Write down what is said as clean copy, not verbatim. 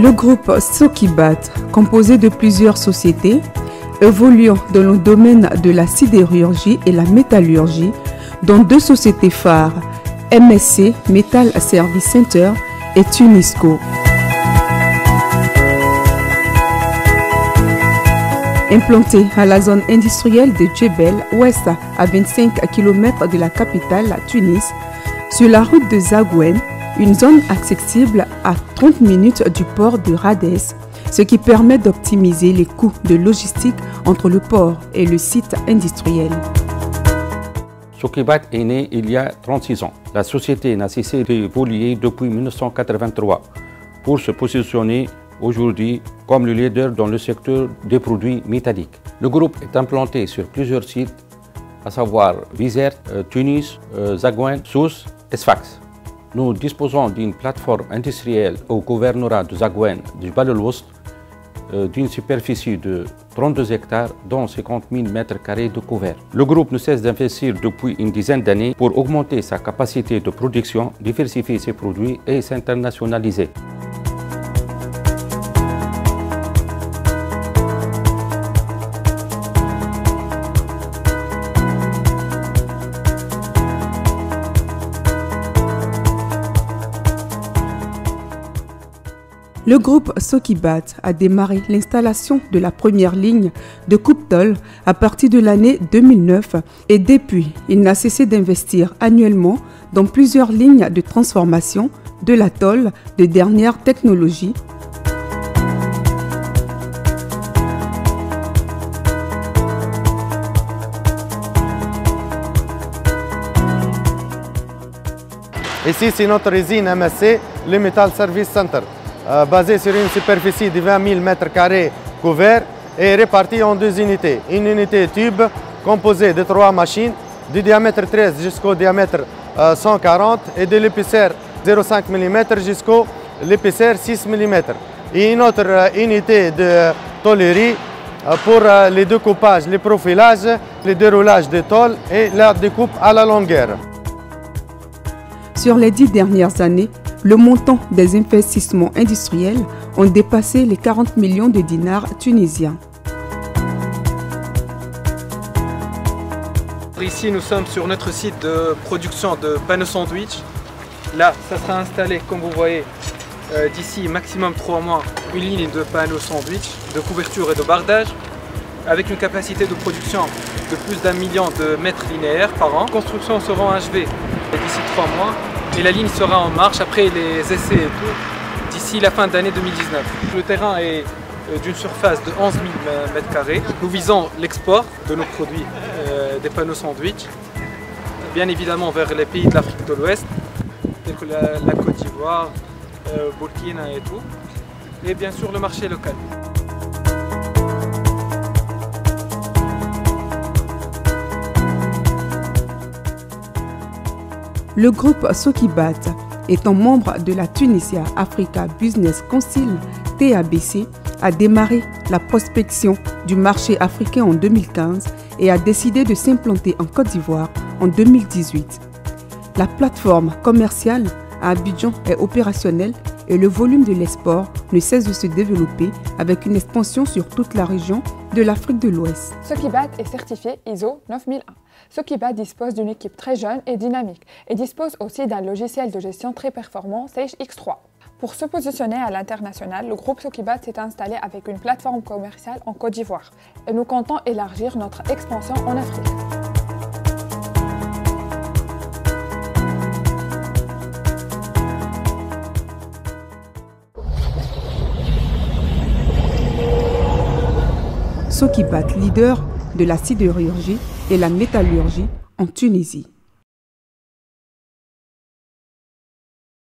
Le groupe Sokibat, composé de plusieurs sociétés, évoluant dans le domaine de la sidérurgie et la métallurgie, dont deux sociétés phares, MSC Metal Service Center et Tunisco. Implanté à la zone industrielle de Djebel, ouest à 25 km de la capitale, Tunis, sur la route de Zagouane, une zone accessible à 30 minutes du port de Rades, ce qui permet d'optimiser les coûts de logistique entre le port et le site industriel. Sokibat est né il y a 36 ans. La société n'a cessé d'évoluer depuis 1983 pour se positionner aujourd'hui comme le leader dans le secteur des produits métalliques. Le groupe est implanté sur plusieurs sites, à savoir Bizerte, Tunis, Zagouane, Sousse et Sfax. Nous disposons d'une plateforme industrielle au gouvernorat de Zagouane, du Jebel el-Wust, d'une superficie de 32 hectares, dont 50 000 m² de couvert. Le groupe ne cesse d'investir depuis une dizaine d'années pour augmenter sa capacité de production, diversifier ses produits et s'internationaliser. Le groupe Sokibat a démarré l'installation de la première ligne de coupe-tôle à partir de l'année 2009 et depuis, il n'a cessé d'investir annuellement dans plusieurs lignes de transformation de la tôle de dernière technologie. Ici, c'est notre usine MSC, le Metal Service Center. Basé sur une superficie de 20 000 m² couverts et répartie en deux unités. Une unité tube composée de 3 machines du diamètre 13 jusqu'au diamètre 140 et de l'épaisseur 0,5 mm jusqu'au l'épaisseur 6 mm. Et une autre unité de tôlerie pour les découpages, les profilages, le déroulage de tôle et la découpe à la longueur. Sur les 10 dernières années, le montant des investissements industriels ont dépassé les 40 millions de dinars tunisiens. Ici, nous sommes sur notre site de production de panneaux sandwich. Là, ça sera installé, comme vous voyez, d'ici maximum 3 mois, une ligne de panneaux sandwich, de couverture et de bardage, avec une capacité de production de plus d'1 million de mètres linéaires par an. Les constructions seront achevées d'ici 3 mois. Et la ligne sera en marche après les essais et tout, d'ici la fin d'année 2019. Le terrain est d'une surface de 11 000 m². Nous visons l'export de nos produits, des panneaux sandwich, bien évidemment vers les pays de l'Afrique de l'Ouest, tels que la Côte d'Ivoire, Burkina et tout, et bien sûr le marché local. Le groupe Sokibat, étant membre de la Tunisia Africa Business Council, TABC, a démarré la prospection du marché africain en 2015 et a décidé de s'implanter en Côte d'Ivoire en 2018. La plateforme commerciale à Abidjan est opérationnelle et le volume de l'export ne cesse de se développer avec une expansion sur toute la région de l'Afrique de l'Ouest. Sokibat est certifié ISO 9001. Sokibat dispose d'une équipe très jeune et dynamique et dispose aussi d'un logiciel de gestion très performant Sage X3. Pour se positionner à l'international, le groupe Sokibat s'est installé avec une plateforme commerciale en Côte d'Ivoire et nous comptons élargir notre expansion en Afrique. Sokibat, leader de la sidérurgie et la métallurgie en Tunisie.